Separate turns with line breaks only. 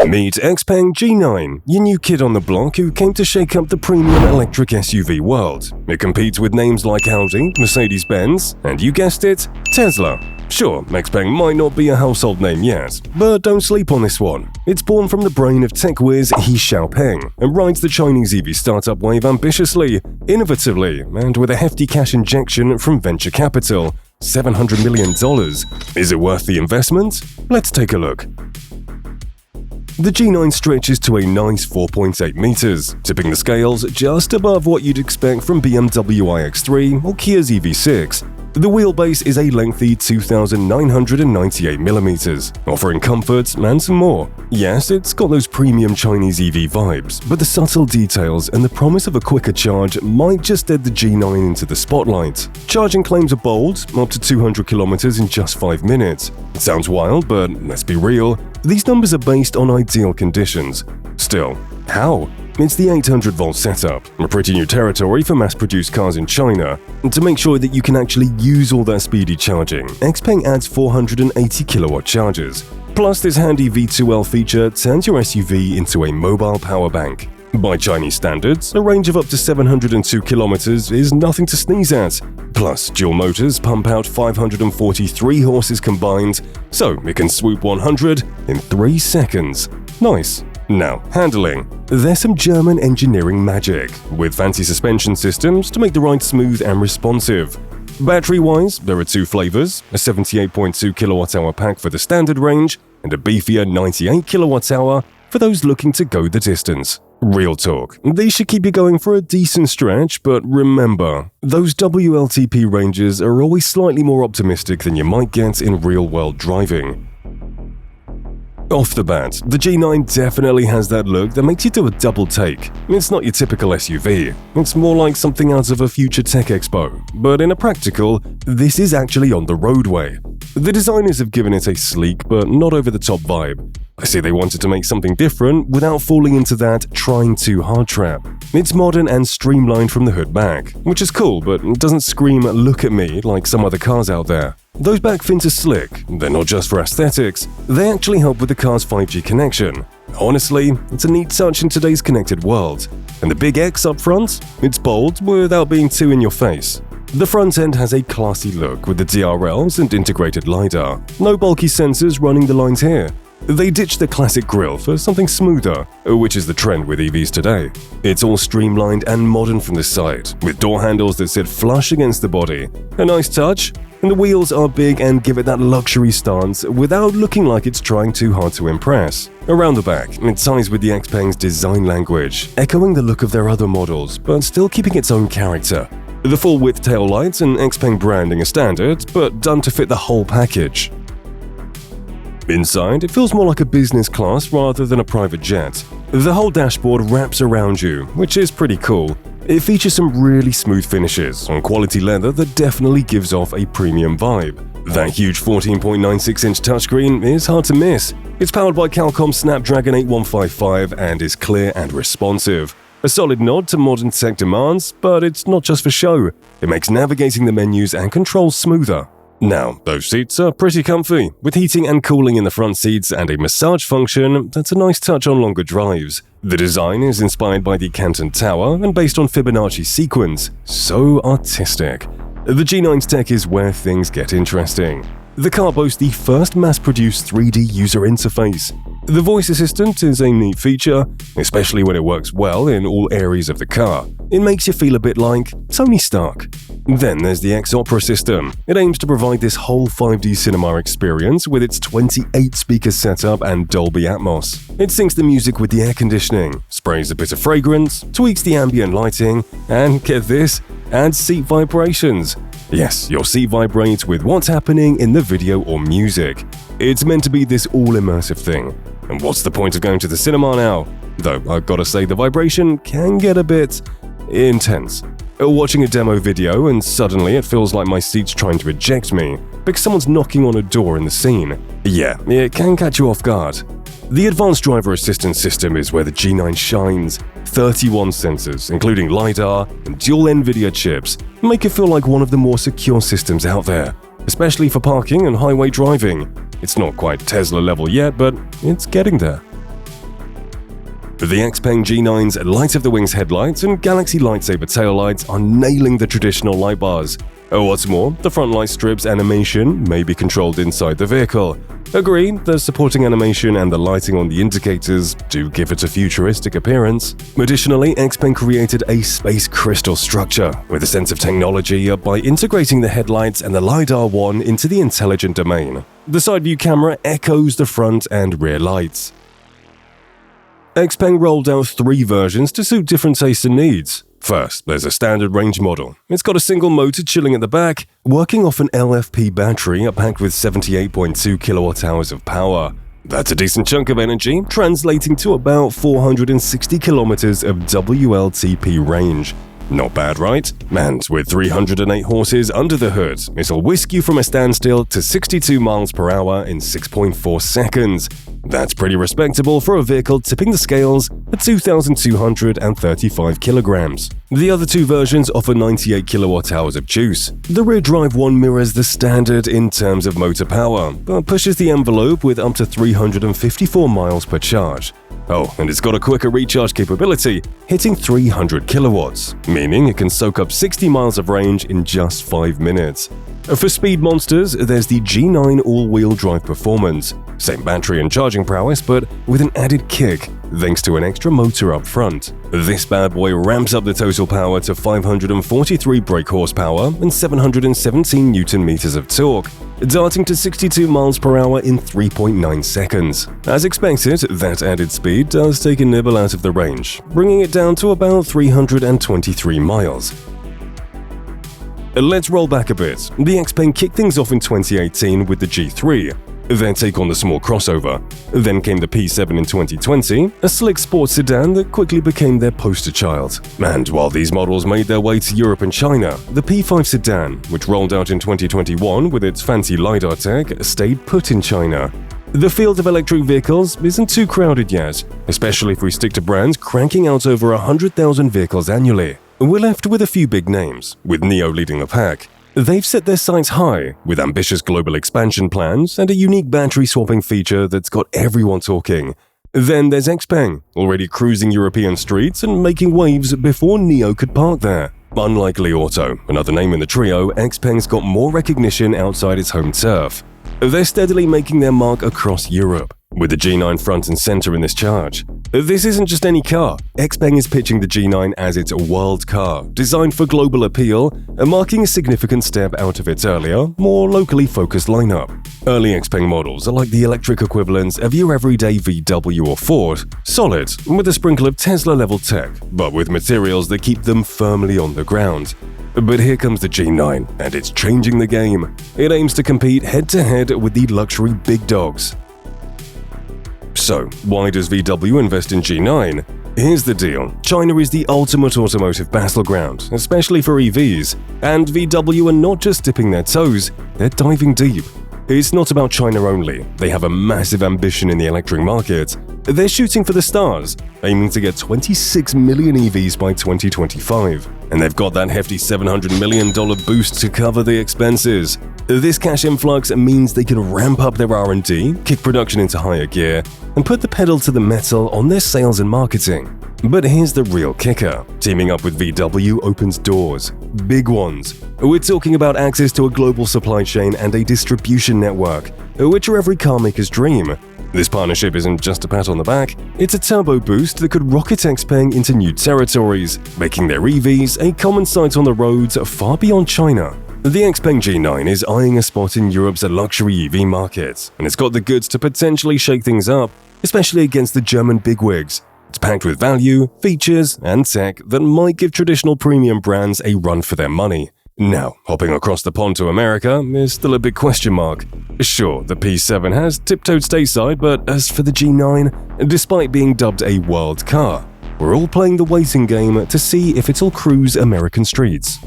Meet Xpeng G9, your new kid on the block who came to shake up the premium electric SUV world. It competes with names like Audi, Mercedes-Benz, and you guessed it, Tesla. Sure, Xpeng might not be a household name yet, but don't sleep on this one. It's born from the brain of tech whiz Xpeng and rides the Chinese EV startup wave ambitiously, innovatively, and with a hefty cash injection from venture capital, $700 million. Is it worth the investment? Let's take a look. The G9 stretches to a nice 4.8 meters, tipping the scales just above what you'd expect from BMW iX3 or Kia's EV6. The wheelbase is a lengthy 2,998 millimeters, offering comfort and some more. Yes, it's got those premium Chinese EV vibes, but the subtle details and the promise of a quicker charge might just add the G9 into the spotlight. Charging claims are bold, up to 200 kilometers in just 5 minutes. It sounds wild, but let's be real, these numbers are based on ideal conditions. Still, how? It's the 800-volt setup, a pretty new territory for mass-produced cars in China. And to make sure that you can actually use all that speedy charging, Xpeng adds 480 kilowatt chargers. Plus, this handy V2L feature turns your SUV into a mobile power bank. By Chinese standards, a range of up to 702 kilometers is nothing to sneeze at. Plus, dual motors pump out 543 horses combined, so it can swoop 100 in 3 seconds. Nice. Now, handling. There's some German engineering magic, with fancy suspension systems to make the ride smooth and responsive. Battery-wise, there are 2 flavors, a 78.2 kWh pack for the standard range, and a beefier 98 kWh for those looking to go the distance. Real talk, these should keep you going for a decent stretch, but remember, those WLTP ranges are always slightly more optimistic than you might get in real-world driving. Off the bat, the G9 definitely has that look that makes you do a double take. It's not your typical SUV, it's more like something out of a future tech expo, but in a practical, this is actually on the roadway. The designers have given it a sleek but not over-the-top vibe. I see they wanted to make something different without falling into that trying too hard trap. It's modern and streamlined from the hood back, which is cool but doesn't scream "look at me" like some other cars out there. Those back fins are slick, they're not just for aesthetics, they actually help with the car's 5G connection. Honestly, it's a neat touch in today's connected world. And the big X up front? It's bold without being too in your face. The front end has a classy look with the DRLs and integrated LiDAR. No bulky sensors running the lines here. They ditched the classic grille for something smoother, which is the trend with EVs today. It's all streamlined and modern from the side, with door handles that sit flush against the body. A nice touch, and the wheels are big and give it that luxury stance without looking like it's trying too hard to impress. Around the back, it ties with the Xpeng's design language, echoing the look of their other models, but still keeping its own character. The full-width taillights and Xpeng branding are standard, but done to fit the whole package. Inside, it feels more like a business class rather than a private jet. The whole dashboard wraps around you, which is pretty cool. It features some really smooth finishes on quality leather that definitely gives off a premium vibe. That huge 14.96-inch touchscreen is hard to miss. It's powered by Qualcomm's Snapdragon 8155 and is clear and responsive. A solid nod to modern tech demands, but it's not just for show. It makes navigating the menus and controls smoother. Now, those seats are pretty comfy, with heating and cooling in the front seats and a massage function that's a nice touch on longer drives. The design is inspired by the Canton Tower and based on Fibonacci sequence. So artistic. The G9's tech is where things get interesting. The car boasts the first mass-produced 3D user interface. The voice assistant is a neat feature, especially when it works well in all areas of the car. It makes you feel a bit like Tony Stark. Then there's the X-Opera system. It aims to provide this whole 5D cinema experience with its 28-speaker setup and Dolby Atmos. It syncs the music with the air conditioning, sprays a bit of fragrance, tweaks the ambient lighting, and get this, adds seat vibrations. Yes, your seat vibrates with what's happening in the video or music. It's meant to be this all-immersive thing. And what's the point of going to the cinema now? Though I've gotta say the vibration can get a bit intense. Watching a demo video and suddenly it feels like my seat's trying to eject me because someone's knocking on a door in the scene. Yeah, it can catch you off guard. The advanced driver assistance system is where the G9 shines. 31 sensors, including LiDAR and dual NVIDIA chips, make it feel like one of the more secure systems out there, especially for parking and highway driving. It's not quite Tesla level yet, but it's getting there. The Xpeng G9's light-of-the-wings headlights and Galaxy lightsaber taillights are nailing the traditional light bars. What's more, the front light strip's animation may be controlled inside the vehicle. Agree, the supporting animation and the lighting on the indicators do give it a futuristic appearance. Additionally, Xpeng created a space crystal structure with a sense of technology by integrating the headlights and the LiDAR one into the intelligent domain. The side view camera echoes the front and rear lights. Xpeng rolled out 3 versions to suit different tastes and needs. First, there's a standard range model. It's got a single motor chilling at the back, working off an LFP battery packed with 78.2 kWh of power. That's a decent chunk of energy, translating to about 460 kilometers of WLTP range. Not bad, right? And with 308 horses under the hood, it'll whisk you from a standstill to 62 miles per hour in 6.4 seconds. That's pretty respectable for a vehicle tipping the scales at 2,235 kilograms. The other 2 versions offer 98 kilowatt-hours of juice. The rear drive one mirrors the standard in terms of motor power, but pushes the envelope with up to 354 miles per charge. Oh, and it's got a quicker recharge capability, hitting 300 kilowatts, meaning it can soak up 60 miles of range in just 5 minutes. For speed monsters, there's the G9 all-wheel drive performance. Same battery and charging prowess, but with an added kick, thanks to an extra motor up front. This bad boy ramps up the total power to 543 brake horsepower and 717 Nm of torque, darting to 62 miles per hour in 3.9 seconds. As expected, that added speed does take a nibble out of the range, bringing it down to about 323 miles. Let's roll back a bit. The Xpeng kicked things off in 2018 with the G3, their take on the small crossover. Then came the P7 in 2020, a slick sports sedan that quickly became their poster child. And while these models made their way to Europe and China, the P5 sedan, which rolled out in 2021 with its fancy LiDAR tech, stayed put in China. The field of electric vehicles isn't too crowded yet, especially if we stick to brands cranking out over 100,000 vehicles annually. We're left with a few big names, with NIO leading the pack. They've set their sights high, with ambitious global expansion plans and a unique battery swapping feature that's got everyone talking. Then there's Xpeng, already cruising European streets and making waves before NIO could park there. Unlike Li Auto, another name in the trio, Xpeng's got more recognition outside its home turf. They're steadily making their mark across Europe, with the G9 front and center in this charge. This isn't just any car. Xpeng is pitching the G9 as its world car, designed for global appeal, marking a significant step out of its earlier, more locally focused lineup. Early Xpeng models are like the electric equivalents of your everyday VW or Ford, solid, with a sprinkle of Tesla-level tech, but with materials that keep them firmly on the ground. But here comes the G9, and it's changing the game. It aims to compete head-to-head with the luxury big dogs. So, why does VW invest in G9? Here's the deal. China is the ultimate automotive battleground, especially for EVs, and VW are not just dipping their toes, they're diving deep. It's not about China only. They have a massive ambition in the electric market. They're shooting for the stars, aiming to get 26 million EVs by 2025. And they've got that hefty $700 million boost to cover the expenses. This cash influx means they can ramp up their R&D, kick production into higher gear, and put the pedal to the metal on their sales and marketing. But here's the real kicker. Teaming up with VW opens doors. Big ones. We're talking about access to a global supply chain and a distribution network, which are every carmaker's dream. This partnership isn't just a pat on the back, it's a turbo boost that could rocket Xpeng into new territories, making their EVs a common sight on the roads far beyond China. The Xpeng G9 is eyeing a spot in Europe's luxury EV market, and it's got the goods to potentially shake things up, especially against the German bigwigs. It's packed with value, features, and tech that might give traditional premium brands a run for their money. Now, hopping across the pond to America is still a big question mark. Sure, the P7 has tiptoed stateside, but as for the G9, despite being dubbed a world car, we're all playing the waiting game to see if it'll cruise American streets.